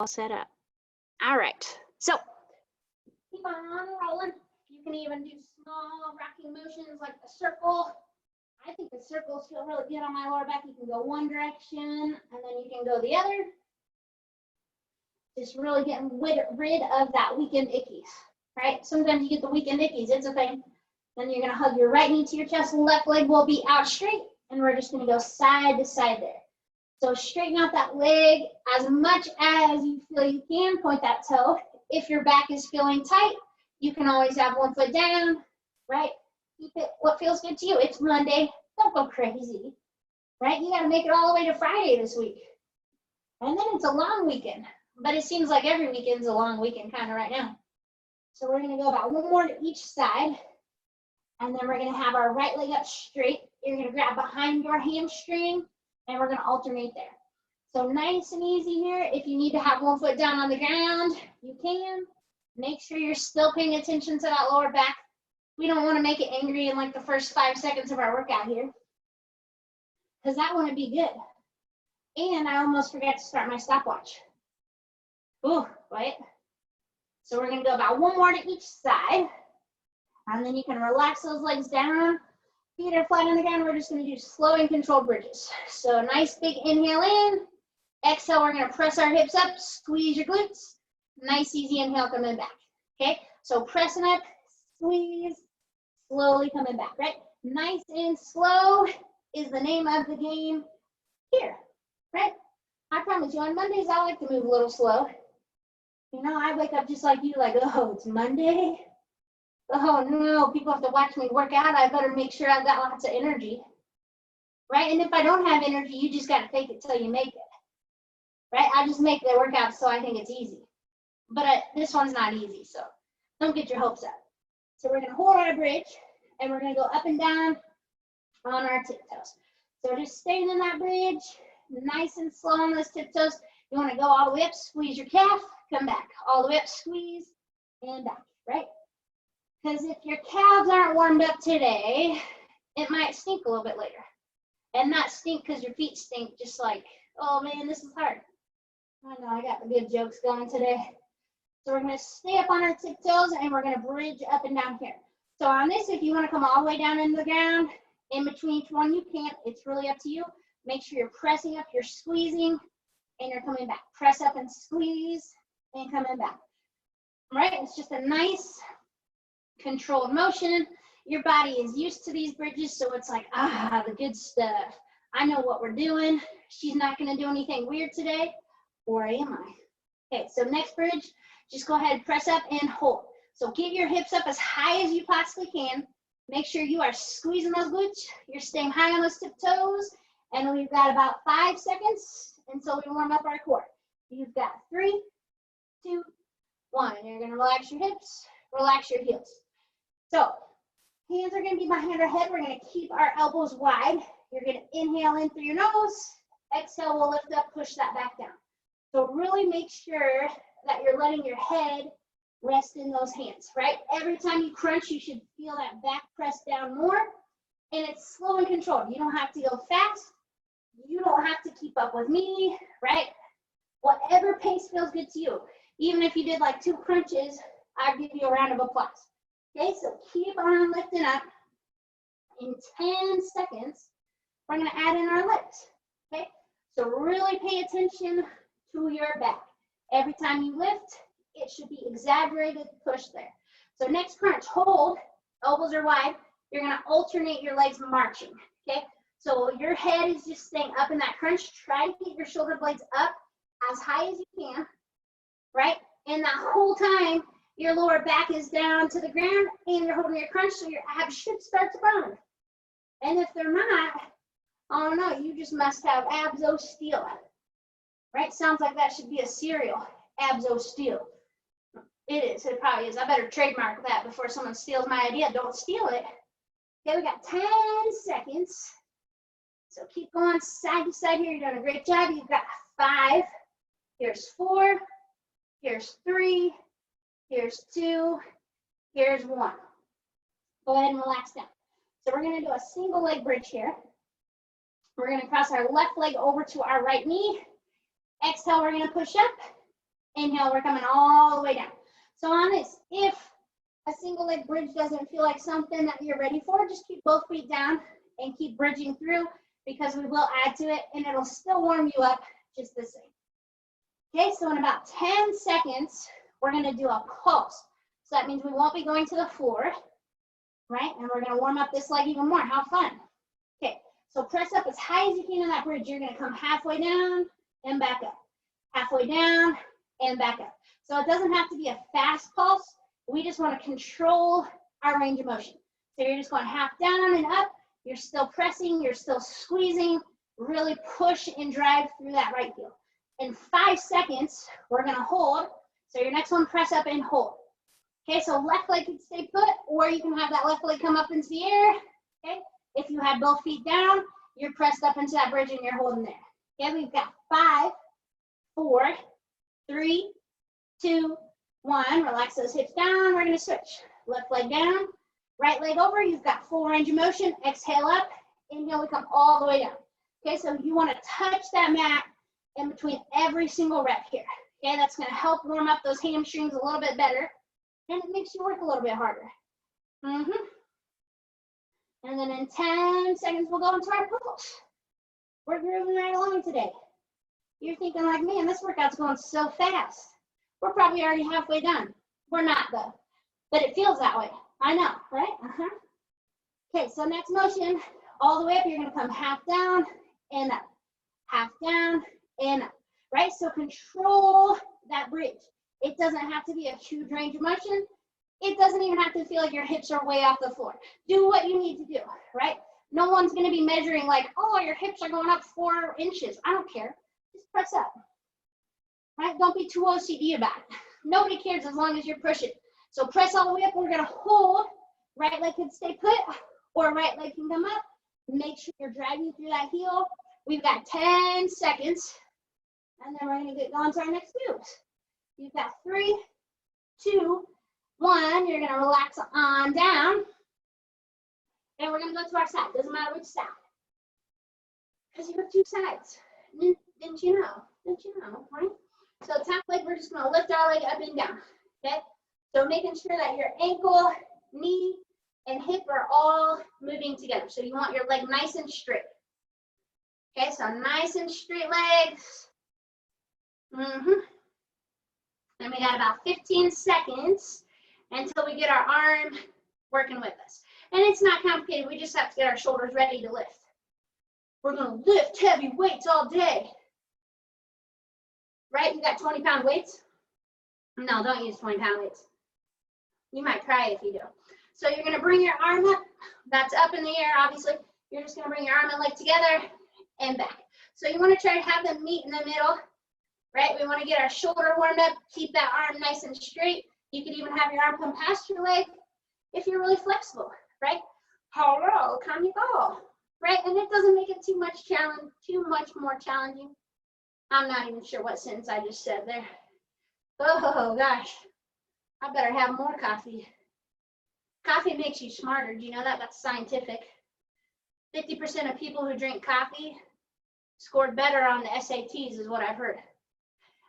all set up. All right, so keep on rolling. You can even do small rocking motions like the circle. I think the circles feel really good on my lower back. You can go one direction and then you can go the other. Just really getting rid of that weekend ickies, right? Sometimes you get the weekend ickies, it's a thing. Then you're gonna hug your right knee to your chest, left leg will be out straight, and we're just gonna go side to side there. So straighten out that leg as much as you feel you can, point that toe. If your back is feeling tight, you can always have one foot down, right? Keep it what feels good to you. It's Monday, don't go crazy, right? You gotta make it all the way to Friday this week. And then it's a long weekend, but it seems like every weekend's a long weekend kind of right now. So we're gonna go about one more to each side, and then we're gonna have our right leg up straight. You're gonna grab behind your hamstring, and we're gonna alternate there. So nice and easy here. If you need to have one foot down on the ground, you can. Make sure you're still paying attention to that lower back. We don't wanna make it angry in like the first 5 seconds of our workout here, because that wouldn't be good. And I almost forgot to start my stopwatch. Ooh, wait. So we're gonna go about one more to each side, and then you can relax those legs down. Feet are flat on the ground. We're just gonna do slow and controlled bridges. So nice big inhale in. Exhale, we're gonna press our hips up, squeeze your glutes. Nice easy inhale coming back, okay? So pressing up, squeeze, slowly coming back, right? Nice and slow is the name of the game here, right? I promise you, on Mondays, I like to move a little slow. You know, I wake up just like you, like, oh, it's Monday. Oh no, people have to watch me work out. I better make sure I've got lots of energy, right? And if I don't have energy, you just got to fake it till you make it, right? I just make the workout so I think it's easy. But this one's not easy, so don't get your hopes up. So we're going to hold our bridge, and we're going to go up and down on our tiptoes. So just staying in that bridge, nice and slow on those tiptoes. You want to go all the way up, squeeze your calf, come back. All the way up, squeeze, and back, right? Because if your calves aren't warmed up today, it might stink a little bit later. And not stink because your feet stink, just like, oh man, this is hard. I know, I got the good jokes going today. So we're going to stay up on our tiptoes, and we're going to bridge up and down here. So on this, if you want to come all the way down into the ground, in between each one, you can. It's really up to you. Make sure you're pressing up, you're squeezing, and you're coming back. Press up and squeeze, and coming back. All right, it's just a nice controlled motion. Your body is used to these bridges, so it's like, ah, the good stuff. I know what we're doing. She's not going to do anything weird today, or am I? Okay, so next bridge, just go ahead, press up and hold. So get your hips up as high as you possibly can. Make sure you are squeezing those glutes. You're staying high on those tiptoes, and we've got about 5 seconds until we warm up our core. You've got 3, 2, 1, and you're going to relax your hips, relax your heels. So hands are going to be behind our head. We're going to keep our elbows wide. You're going to inhale in through your nose. Exhale, we'll lift up, push that back down. So really make sure that you're letting your head rest in those hands, right? Every time you crunch, you should feel that back press down more. And it's slow and controlled. You don't have to go fast. You don't have to keep up with me, right? Whatever pace feels good to you. Even if you did like 2 crunches, I'd give you a round of applause. Okay, so keep on lifting up. In 10 seconds, we're going to add in our legs. Okay, so really pay attention to your back. Every time you lift, it should be exaggerated push there. So next crunch, hold, elbows are wide. You're going to alternate your legs marching. Okay, so your head is just staying up in that crunch. Try to get your shoulder blades up as high as you can, right? And that whole time, your lower back is down to the ground and you're holding your crunch, so your abs should start to burn. And if they're not, oh no, you just must have abs-o steel, right? Sounds like that should be a cereal, abs-o steel. It is, it probably is. I better trademark that before someone steals my idea. Don't steal it. Okay, we got 10 seconds. So keep going side to side here. You're doing a great job. You've got 5. Here's 4. Here's 3. Here's 2. Here's 1. Go ahead and relax down. So we're going to do a single leg bridge here. We're going to cross our left leg over to our right knee. Exhale, we're going to push up. Inhale, we're coming all the way down. So on this, if a single leg bridge doesn't feel like something that you're ready for, just keep both feet down and keep bridging through, because we will add to it and it'll still warm you up just the same. Okay, so in about 10 seconds, we're gonna do a pulse. So that means we won't be going to the floor, right? And we're gonna warm up this leg even more. How fun. Okay, so press up as high as you can in that bridge. You're gonna come halfway down and back up. Halfway down and back up. So it doesn't have to be a fast pulse. We just wanna control our range of motion. So you're just going half down and up. You're still pressing, you're still squeezing. Really push and drive through that right heel. In 5 seconds, we're gonna hold. So your next one, press up and hold. Okay, so left leg can stay put, or you can have that left leg come up into the air. Okay, if you had both feet down, you're pressed up into that bridge and you're holding there. Okay, we've got 5, 4, 3, 2, 1. Relax those hips down. We're gonna switch. Left leg down, right leg over. You've got full range of motion. Exhale up. Inhale, we come all the way down. Okay, so you want to touch that mat in between every single rep here. Okay, that's going to help warm up those hamstrings a little bit better, and it makes you work a little bit harder. And then in 10 seconds, we'll go into our pulse. We're grooving right along today. You're thinking like, man, this workout's going so fast. We're probably already halfway done. We're not though, but it feels that way. I know, right? Okay, so next motion, all the way up, you're going to come half down and up, half down and up, right? So control that bridge. It doesn't have to be a huge range of motion. It doesn't even have to feel like your hips are way off the floor. Do what you need to do, right? No one's going to be measuring like, oh, your hips are going up 4 inches. I don't care. Just press up, right? Don't be too OCD about it. Nobody cares as long as you're pushing. So press all the way up. We're going to hold. Right leg can stay put, or right leg can come up. Make sure you're dragging through that heel. We've got 10 seconds, and then we're going to get going to our next moves. You've got 3, 2, 1. You're going to relax on down, and we're going to go to our side. Doesn't matter which side, because you have 2 sides. Didn't you know? Didn't you know, right? So top leg, we're just going to lift our leg up and down, okay? So making sure that your ankle, knee, and hip are all moving together. So you want your leg nice and straight. Okay, so nice and straight legs. And we got about 15 seconds until we get our arm working with us. And it's not complicated. We just have to get our shoulders ready to lift. We're going to lift heavy weights all day. Right? You got 20-pound weights? No, don't use 20-pound weights. You might cry if you do. So you're going to bring your arm up. That's up in the air, obviously. You're just going to bring your arm and leg together and back. So you want to try to have them meet in the middle, right? We want to get our shoulder warmed up. Keep that arm nice and straight. You can even have your arm come past your leg if you're really flexible, right? Hello, can you go? Right? And it doesn't make it too much more challenging. I'm not even sure what sentence I just said there. Oh gosh, I better have more coffee. Coffee makes you smarter. Do you know that? That's scientific. 50% of people who drink coffee scored better on the SATs is what I've heard.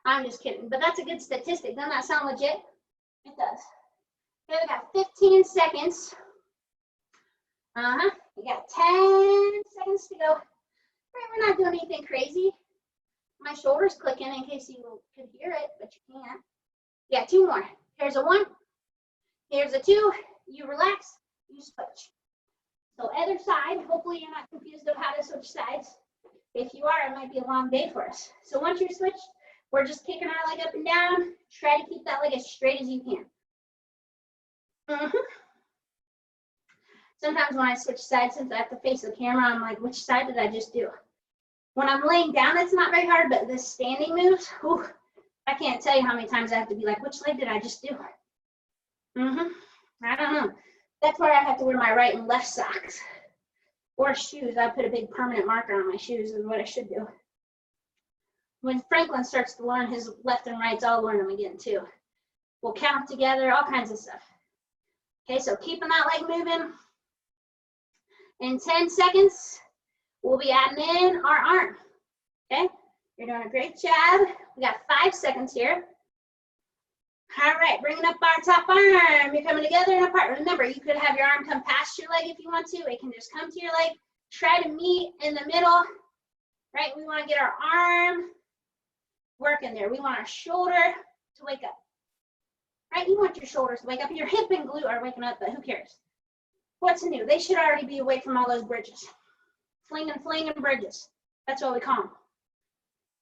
I'm just kidding, but that's a good statistic. Doesn't that sound legit? It does. Okay, we got 15 seconds. We got 10 seconds to go. Right, we're not doing anything crazy. My shoulder's clicking in case you could hear it, but you can't. Yeah, 2 more. Here's a 1. Here's a 2. You relax, you switch. So other side, hopefully you're not confused of how to switch sides. If you are, it might be a long day for us. So once you're switched, we're just kicking our leg up and down. Try to keep that leg as straight as you can. Sometimes when I switch sides, since I have to face the camera, I'm like, which side did I just do? When I'm laying down, it's not very hard, but this standing moves, whew, I can't tell you how many times I have to be like, which leg did I just do? I don't know. That's where I have to wear my right and left socks. Or shoes. I put a big permanent marker on my shoes is what I should do. When Franklin starts to learn his left and rights, I'll learn them again too. We'll count together, all kinds of stuff. Okay, so keeping that leg moving. In 10 seconds, we'll be adding in our arm. Okay, you're doing a great job. We got 5 seconds here. All right, bringing up our top arm. You're coming together and apart. Remember, you could have your arm come past your leg if you want to. It can just come to your leg. Try to meet in the middle, right? We want to get our arm working there. We want our shoulder to wake up, right? You want your shoulders to wake up. Your hip and glute are waking up, but who cares? What's new? They should already be awake from all those bridges. Flinging bridges. That's what we call them.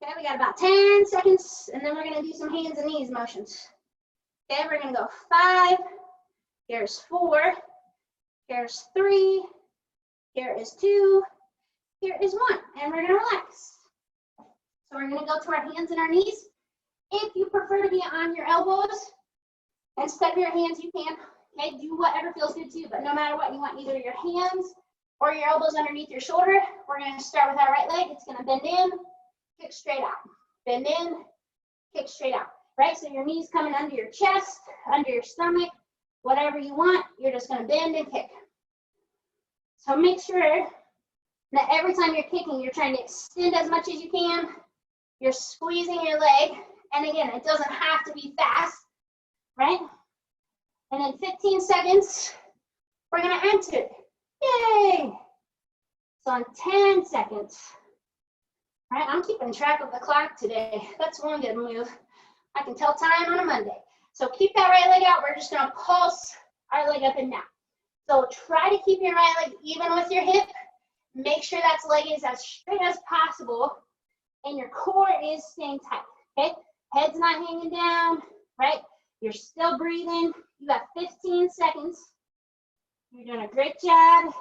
Okay, we got about 10 seconds, and then we're going to do some hands and knees motions. Okay, we're going to go 5. Here's 4. Here's 3. Here is 2. Here is 1. And we're going to relax. So we're going to go to our hands and our knees. If you prefer to be on your elbows and step your hands, you can. Okay, do whatever feels good to you. But no matter what, you want either your hands or your elbows underneath your shoulder. We're going to start with our right leg. It's going to bend in, kick straight out. Bend in, kick straight out. Right? So your knees coming under your chest, under your stomach, whatever you want. You're just going to bend and kick. So make sure that every time you're kicking, you're trying to extend as much as you can. You're squeezing your leg. And again, it doesn't have to be fast, right? And in 15 seconds, we're going to enter. Yay! So in 10 seconds, right? I'm keeping track of the clock today. That's one good move. I can tell time on a Monday. So keep that right leg out. We're just going to pulse our leg up and down. So try to keep your right leg even with your hip. Make sure that leg is as straight as possible and your core is staying tight, okay? Head's not hanging down, right? You're still breathing. You got 15 seconds. You're doing a great job.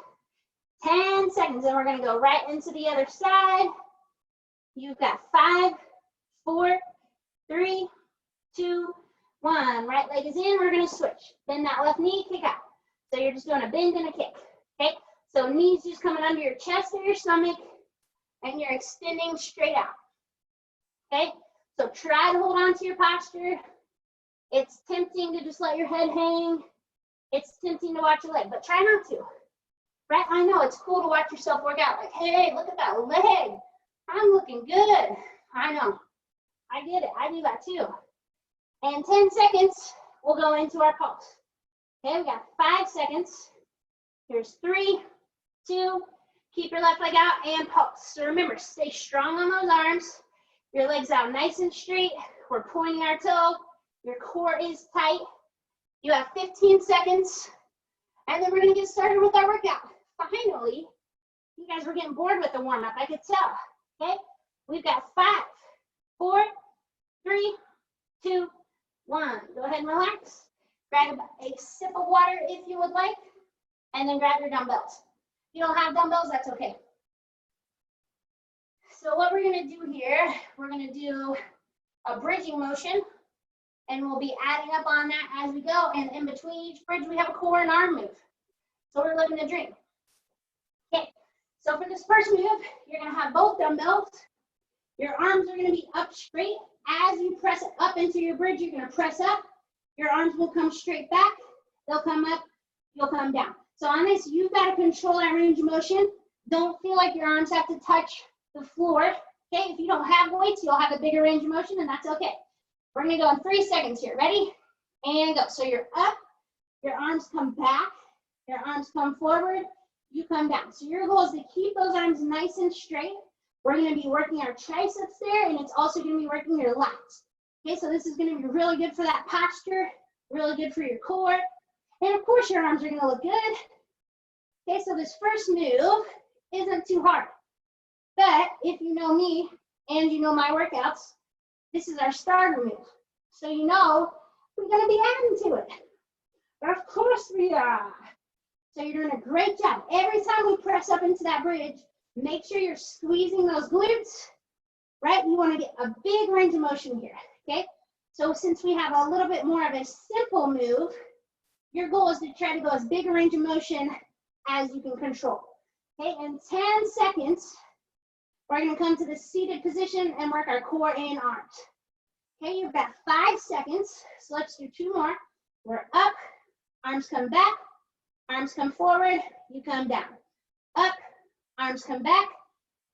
10 seconds, and we're going to go right into the other side. You've got 5, 4, 3, 2, 1. Right leg is in. We're going to switch. Bend that left knee, kick out. So you're just doing a bend and a kick, okay? So knees just coming under your chest or your stomach, and you're extending straight out, okay? So try to hold on to your posture. It's tempting to just let your head hang. It's tempting to watch your leg, but try not to, right? I know it's cool to watch yourself work out. Like, hey, look at that leg. I'm looking good. I know. I get it. I do that too. And 10 seconds, we'll go into our pulse. Okay, we got 5 seconds. Here's 3, 2, keep your left leg out and pulse. So remember, stay strong on those arms. Your legs out nice and straight. We're pointing our toe. Your core is tight. You have 15 seconds. And then we're going to get started with our workout. Finally, you guys were getting bored with the warm-up. I could tell. Okay, we've got 5, 4, 3, 2, 1. Go ahead and relax. Grab a sip of water if you would like, and then grab your dumbbells. If you don't have dumbbells, that's okay. So what we're going to do here, we're going to do a bridging motion, and we'll be adding up on that as we go. And in between each bridge, we have a core and arm move. So we're living the dream. Okay, so for this first move, you're going to have both dumbbells. Your arms are going to be up straight. As you press up into your bridge, you're going to press up. Your arms will come straight back. They'll come up. You'll come down. So on this, you've got to control that range of motion. Don't feel like your arms have to touch the floor. Okay, if you don't have weights, you'll have a bigger range of motion, and that's okay. We're going to go in 3 seconds here. Ready? And go. So you're up. Your arms come back. Your arms come forward. You come down. So your goal is to keep those arms nice and straight. We're going to be working our triceps there, and it's also going to be working your lats. Okay, so this is going to be really good for that posture, really good for your core, and of course your arms are going to look good. Okay, so this first move isn't too hard, but if you know me and you know my workouts, this is our starter move. So you know we're going to be adding to it. Of course we are. So you're doing a great job. Every time we press up into that bridge, make sure you're squeezing those glutes, right? You want to get a big range of motion here, okay? So since we have a little bit more of a simple move, your goal is to try to go as big a range of motion as you can control. Okay, in 10 seconds, we're going to come to the seated position and work our core and arms. Okay, you've got 5 seconds, so let's do 2 more. We're up, arms come back, arms come forward, you come down. Up, arms come back,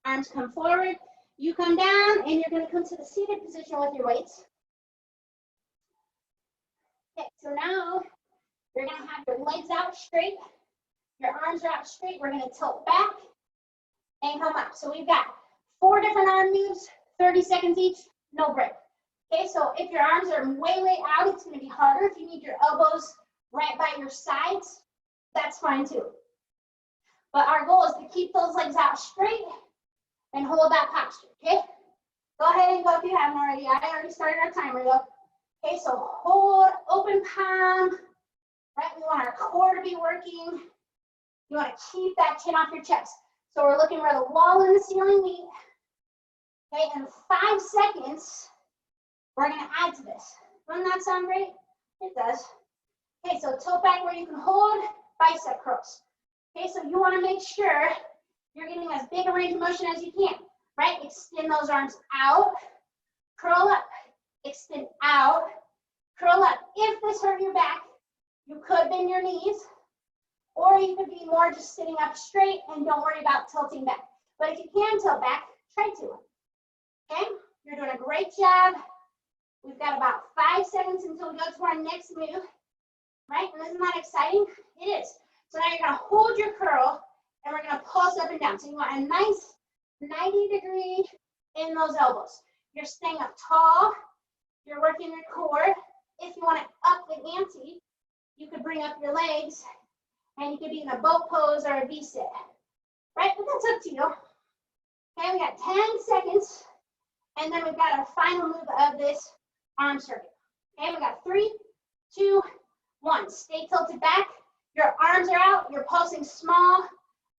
arms come forward, you come down, and you're going to come to the seated position with your weights. Okay, so now you're gonna have your legs out straight, your arms are out straight. We're gonna tilt back and come up. So we've got 4 different arm moves, 30 seconds each, no break. Okay, so if your arms are way out, it's gonna be harder. If you need your elbows right by your sides, that's fine too. But our goal is to keep those legs out straight and hold that posture, okay? Go ahead and go if you haven't already. I already started our timer though. Okay, so hold, open palm, right? We want our core to be working. You want to keep that chin off your chest. So we're looking where the wall and the ceiling meet. Okay, in 5 seconds, we're gonna add to this. Doesn't that sound great? It does. Okay, so tilt back where you can hold, bicep curls. Okay, so you wanna make sure you're getting as big a range of motion as you can, right? Extend those arms out, curl up, extend out, curl up. If this hurt your back, you could bend your knees, or you could be more just sitting up straight and don't worry about tilting back. But if you can tilt back, try to. Okay, you're doing a great job. We've got about 5 seconds until we go to our next move, right? And isn't that exciting? It is. So now you're gonna hold your curl and we're gonna pulse up and down. So you want a nice 90-degree in those elbows. You're staying up tall, you're working your core. If you wanna up the ante, you could bring up your legs and you could be in a boat pose or a V-sit, right? But that's up to you. Okay, we got 10 seconds. And then we've got our final move of this arm circuit. Okay, we got 3, 2, 1. Stay tilted back. Your arms are out. You're pulsing small,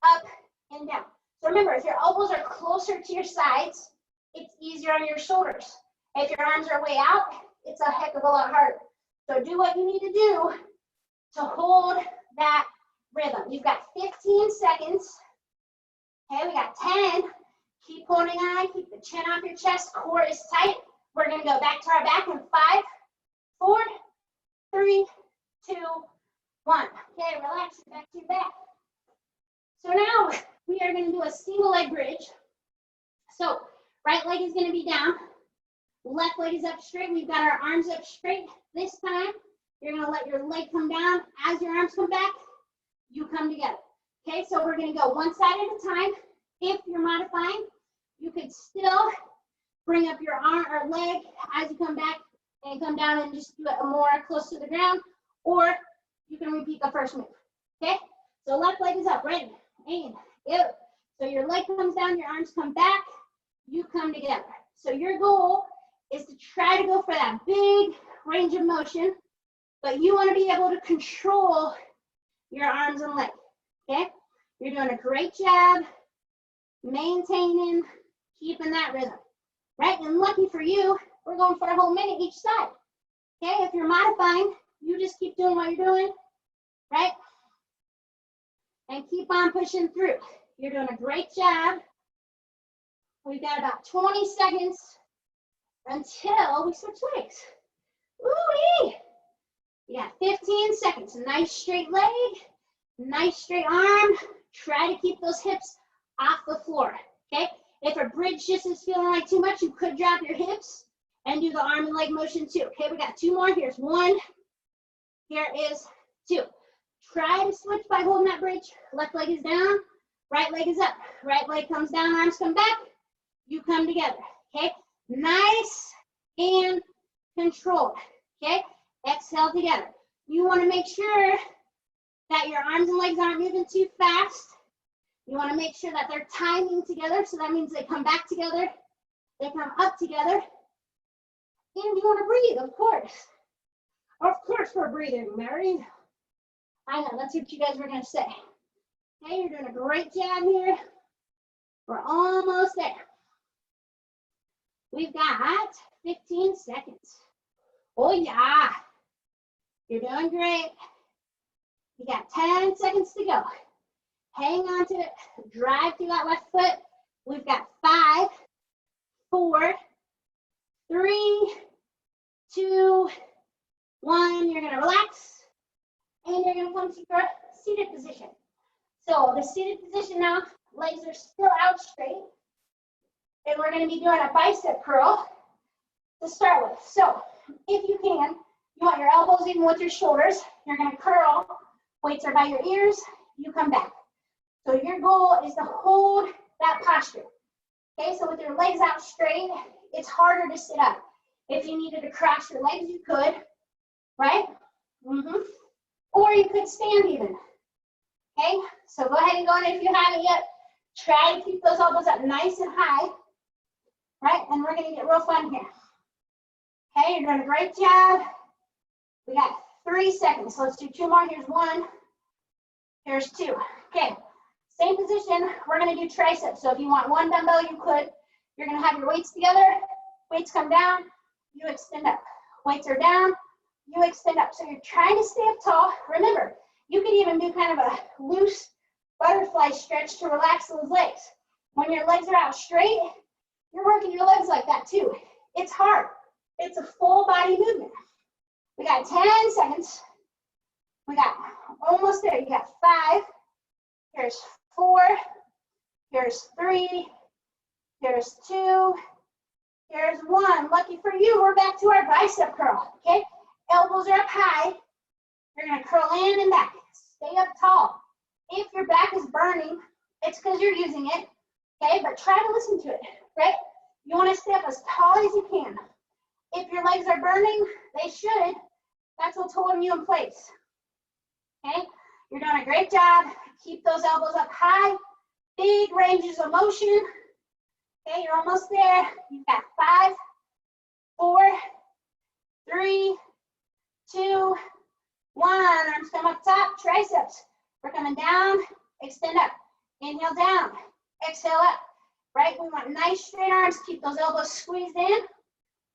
up and down. So remember, if your elbows are closer to your sides, it's easier on your shoulders. If your arms are way out, it's a heck of a lot harder. So do what you need to do to hold that rhythm. You've got 15 seconds. Okay, we got 10. Keep holding on, keep the chin off your chest, core is tight. We're gonna go back to our back in 5, 4, 3, 2, 1. Okay, relax, back to your back. So now we are gonna do a single leg bridge. So right leg is gonna be down, left leg is up straight. We've got our arms up straight. This time, you're gonna let your leg come down. As your arms come back, you come together. Okay, so we're gonna go one side at a time. If you're modifying, you could still bring up your arm or leg as you come back and come down and just do it more close to the ground, or you can repeat the first move. Okay, so left leg is up, ready, and go. So your leg comes down, your arms come back, you come together. So your goal is to try to go for that big range of motion, but you want to be able to control your arms and legs. Okay, you're doing a great job maintaining, keeping that rhythm, right? And lucky for you, we're going for a whole minute each side. Okay, if you're modifying, you just keep doing what you're doing, right? And keep on pushing through. You're doing a great job. We've got about 20 seconds until we switch legs. Ooh-wee! You got 15 seconds. A nice straight leg, nice straight arm. Try to keep those hips off the floor, okay? If a bridge just is feeling like too much, you could drop your hips and do the arm and leg motion too. Okay, we got 2 more. Here's 1. Here is 2. Try to switch by holding that bridge. Left leg is down, right leg is up. Right leg comes down, arms come back. You come together, okay? Nice and controlled, okay? Exhale together. You want to make sure that your arms and legs aren't moving too fast. You want to make sure that they're timing together, so that means they come back together, they come up together, and you want to breathe, of course. Of course we're breathing, Mary. I know, that's what you guys were going to say. Okay, you're doing a great job here. We're almost there. We've got 15 seconds. Oh yeah, you're doing great. You got 10 seconds to go. Hang on to it, drive through that left foot. We've got 5, 4, 3, 2, 1. You're gonna relax and you're gonna come to your seated position. So the seated position now, legs are still out straight. And we're gonna be doing a bicep curl to start with. So if you can, You want your elbows even with your shoulders. You're gonna curl. Weights are by your ears. You come back. So your goal is to hold that posture. Okay, so with your legs out straight, it's harder to sit up. If you needed to cross your legs, you could, right? Or you could stand even. Okay, so go ahead and go in if you haven't yet. Try to keep those elbows up nice and high, right? And we're gonna get real fun here. Okay, you're doing a great job. We got 3 seconds, so let's do 2 more. Here's 1, here's 2. Okay, same position, we're gonna do triceps. So if you want 1 dumbbell, you could. You're gonna have your weights together, weights come down, you extend up. Weights are down, you extend up. So you're trying to stay up tall. Remember, you can even do kind of a loose butterfly stretch to relax those legs. When your legs are out straight, you're working your legs like that too. It's hard. It's a full body movement. We got 10 seconds. We got almost there. You got 5. Here's 4. Here's 3. Here's 2. Here's 1. Lucky for you, we're back to our bicep curl. Okay? Elbows are up high. You're gonna curl in and back. Stay up tall. If your back is burning, it's because you're using it. Okay? But try to listen to it, right? You want to stay up as tall as you can. If your legs are burning, they should. That's what's holding you in place. Okay? You're doing a great job. Keep those elbows up high. Big ranges of motion. Okay, you're almost there. You've got 5, 4, 3, 2, 1. Arms come up top, triceps. We're coming down, extend up. Inhale down, exhale up. Right? We want nice straight arms. Keep those elbows squeezed in.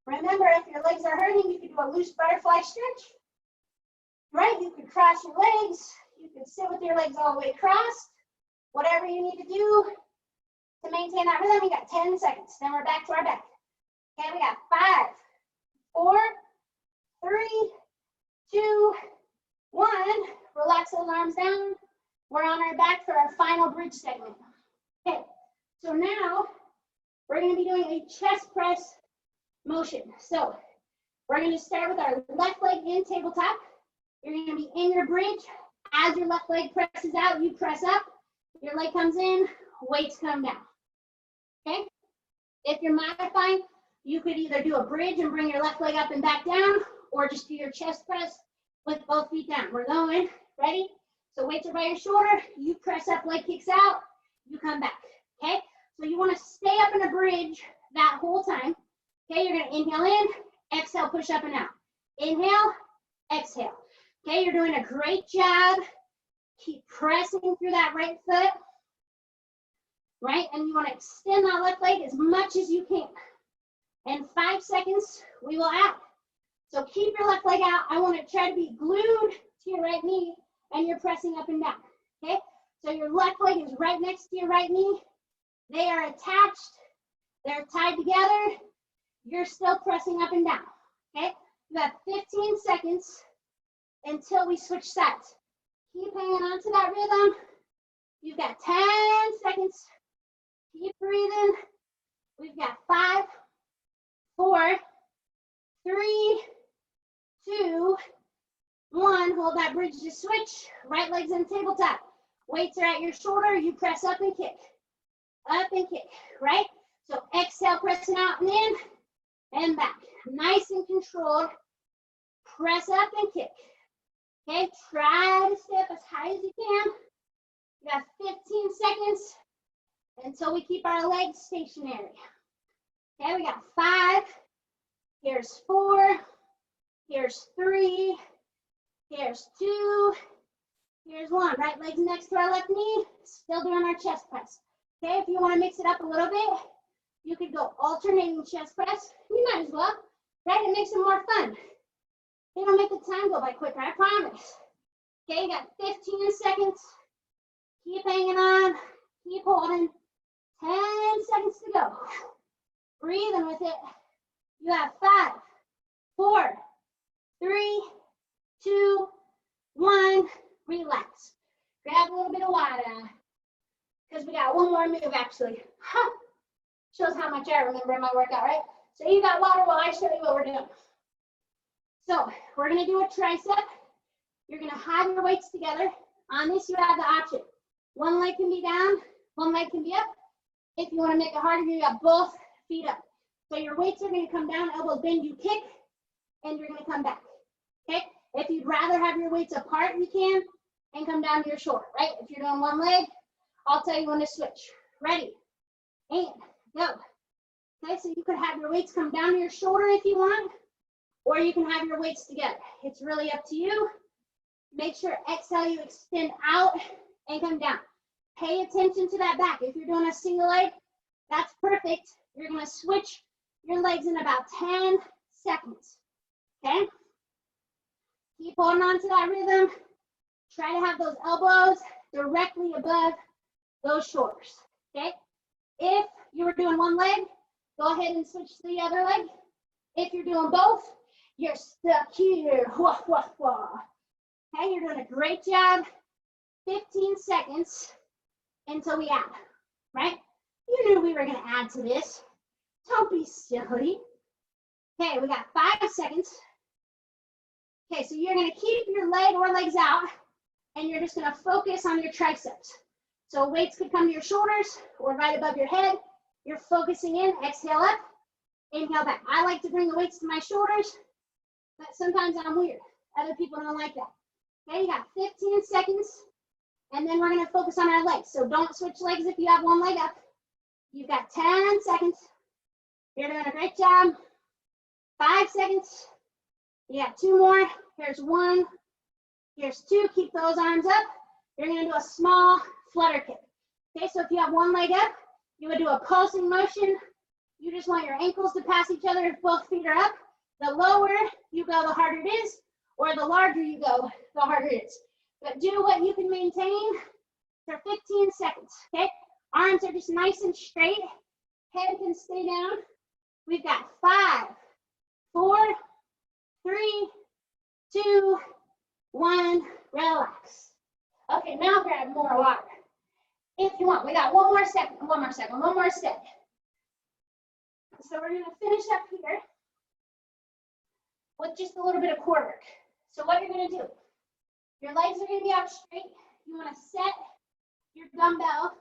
Remember, if your legs are hurting, you can do a loose butterfly stretch. Right? You could cross your legs. You could sit with your legs all the way crossed. Whatever you need to do to maintain that rhythm. We got 10 seconds. Then we're back to our back. Okay, we got 5, 4, 3, 2, 1. Relax those arms down. We're on our back for our final bridge segment. Okay, so now we're going to be doing a chest press motion. So we're going to start with our left leg in tabletop. You're going to be in your bridge. As your left leg presses out, you press up. Your leg comes in, weights come down. Okay? If you're modifying, you could either do a bridge and bring your left leg up and back down, or just do your chest press with both feet down. We're going. Ready? So weights are by your shoulder. You press up, leg kicks out. You come back. Okay? So you want to stay up in a bridge that whole time. Okay? You're going to inhale in, exhale, push up and out. Inhale, exhale. Okay? You're doing a great job. Keep pressing through that right foot. Right? And you want to extend that left leg as much as you can. In 5 seconds, we will out. So keep your left leg out. I want to try to be glued to your right knee, and you're pressing up and down. Okay? So your left leg is right next to your right knee. They are attached. They're tied together. You're still pressing up and down. Okay? You have 15 seconds until we switch sides. Keep hanging on to that rhythm. You've got 10 seconds. Keep breathing. We've got 5, 4, 3, 2, 1. Hold that bridge to switch. Right leg's in tabletop. Weights are at your shoulder. You press up and kick. Up and kick. Right? So exhale, pressing out and in and back. Nice and controlled. Press up and kick. Okay? Try to stay up as high as you can. You got 15 seconds until we keep our legs stationary. Okay, we got 5. Here's 4. Here's 3. Here's 2. Here's 1. Right leg's next to our left knee. Still doing our chest press. Okay, if you want to mix it up a little bit, you could go alternating chest press. You might as well. Right? It makes it more fun. It'll make the time go by quicker, I promise. Okay, you got 15 seconds. Keep hanging on. Keep holding. 10 seconds to go. Breathing with it. You have 5, 4, 3, 2, 1. Relax. Grab a little bit of water. Because we got one more move actually. Huh. Shows how much I remember in my workout, right? So you got water while I show you what we're doing. So we're gonna do a tricep. You're gonna have your weights together. On this, you have the option. One leg can be down, one leg can be up. If you wanna make it harder, you got both feet up. So your weights are gonna come down, elbows bend, you kick, and you're gonna come back, okay? If you'd rather have your weights apart, you can, and come down to your shoulder, right? If you're doing one leg, I'll tell you when to switch. Ready, and go. Okay, so you could have your weights come down to your shoulder if you want, or you can have your weights together. It's really up to you. Make sure exhale, you extend out and come down. Pay attention to that back. If you're doing a single leg, that's perfect. You're gonna switch your legs in about 10 seconds, okay? Keep holding on to that rhythm. Try to have those elbows directly above those shoulders, okay? If you were doing one leg, go ahead and switch to the other leg. If you're doing both, you're stuck here. Wah, wah, wah. Okay, you're doing a great job. 15 seconds until we add, right? You knew we were gonna add to this. Don't be silly. Okay, we got 5 seconds. Okay, so you're gonna keep your leg or legs out, and you're just gonna focus on your triceps. So weights could come to your shoulders or right above your head. You're focusing in, exhale up, inhale back. I like to bring the weights to my shoulders, but sometimes I'm weird. Other people don't like that. Okay, you got 15 seconds, and then we're gonna focus on our legs. So don't switch legs if you have one leg up. You've got 10 seconds. You're doing a great job. 5 seconds. You got 2 more. Here's 1. Here's 2. Keep those arms up. You're gonna do a small flutter kick. Okay, so if you have one leg up, you would do a pulsing motion. You just want your ankles to pass each other if both feet are up. The lower you go, the harder it is, or the larger you go, the harder it is. But do what you can maintain for 15 seconds, okay? Arms are just nice and straight. Head can stay down. We've got 5, 4, 3, 2, 1, relax. Okay, now grab more water. If you want, we got one more step. So we're gonna finish up here with just a little bit of core work. So what you're gonna do, your legs are gonna be out straight. You wanna set your dumbbell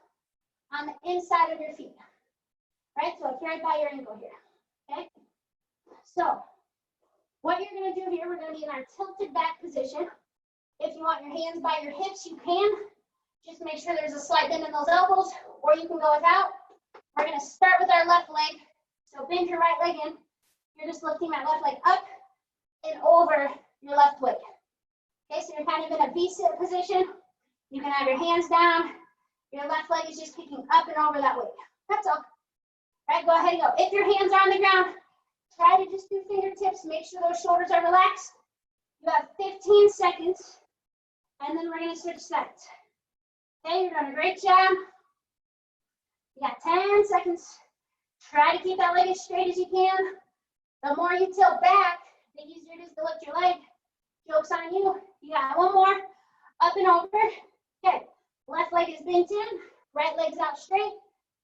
on the inside of your feet, right? So it's right by your ankle here, okay? So what you're gonna do here, we're gonna be in our tilted back position. If you want your hands by your hips, you can. Just make sure there's a slight bend in those elbows, or you can go without. We're gonna start with our left leg. So bend your right leg in. You're just lifting that left leg up and over your left leg. Okay, so you're kind of in a V-sit position. You can have your hands down. Your left leg is just kicking up and over that way. That's all. All right, go ahead and go. If your hands are on the ground, try to just do fingertips. Make sure those shoulders are relaxed. You have 15 seconds, and then we're gonna switch sides. Okay, you're doing a great job. You got 10 seconds. Try to keep that leg as straight as you can. The more you tilt back, the easier it is to lift your leg. Joke's on you. You got one more. Up and over. Okay, left leg is bent in, right leg's out straight.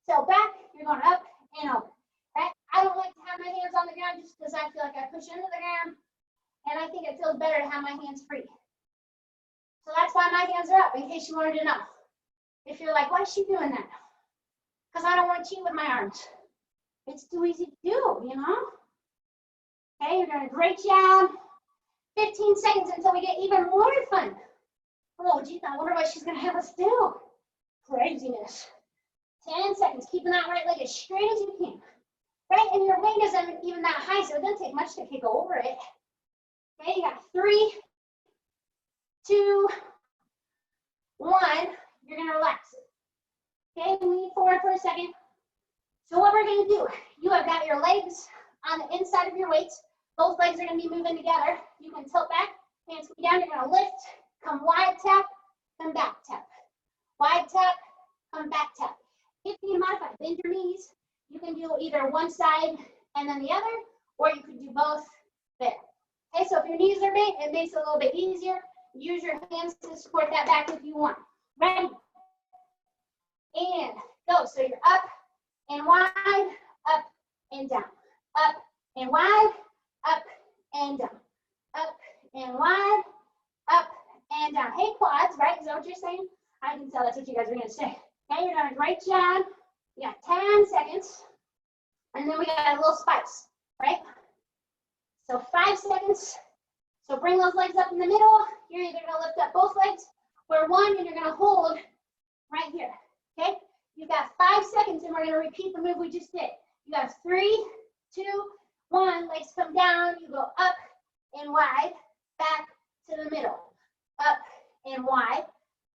Tilt back, you're going up and over. Right? I don't like to have my hands on the ground just because I feel like I push into the ground, and I think it feels better to have my hands free. So that's why my hands are up, in case you wanted to know. If you're like, why is she doing that? Because I don't want to cheat with my arms. It's too easy to do, you know? Okay, you're doing a great job. 15 seconds until we get even more fun. Oh, geez, I wonder what she's going to have us do. Craziness. 10 seconds, keeping that right leg as straight as you can. Right, and your weight isn't even that high, so it doesn't take much to kick over it. Okay, you got 3, 2, 1. You're going to relax it. Okay, lean forward for a second. So what we're going to do, you have got your legs on the inside of your weights. Both legs are going to be moving together. You can tilt back, hands come down. You're going to lift, come wide tap, come back tap. Wide tap, come back tap. If you modify, bend your knees. You can do either one side and then the other, or you could do both there. Okay, so if your knees are bent, it makes it a little bit easier. Use your hands to support that back if you want. Ready? And go. So you're up and wide, up and down. Up and wide, up and down. and wide, up and down. Hey, quads, right? Is that what you're saying? I can tell that's what you guys are going to say. Okay, you're doing a great job. You got 10 seconds. And then we got a little spikes, right? So 5 seconds. So bring those legs up in the middle. You're either going to lift up both legs or one, and you're going to hold right here, okay? You've got 5 seconds, and we're going to repeat the move we just did. You got 3, 2, 1. Legs come down. You go up and wide, back to the middle. Up and wide,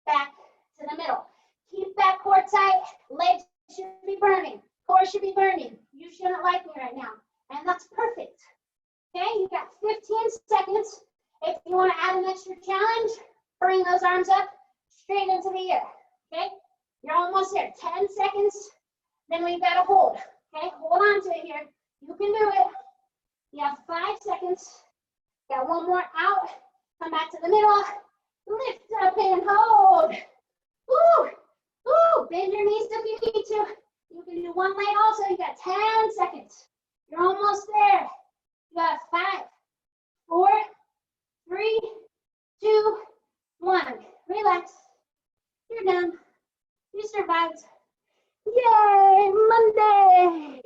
back to the middle. Keep that core tight. Legs should be burning. Core should be burning. You shouldn't like me right now. And that's perfect. Okay, you've got 15 seconds. If you want to add an extra challenge, bring those arms up straight into the air. Okay, you're almost there. 10 seconds. Then we've got to hold. Okay, hold on to it here. You can do it. You have 5 seconds. Got one more out. Come back to the middle. Lift up and hold. Woo! Woo! Bend your knees if you need to. You can do one leg also. You got 10 seconds. You're almost there. You got 5, 4, 3, 2, 1. Relax. You're done. You survived. Yay! Monday!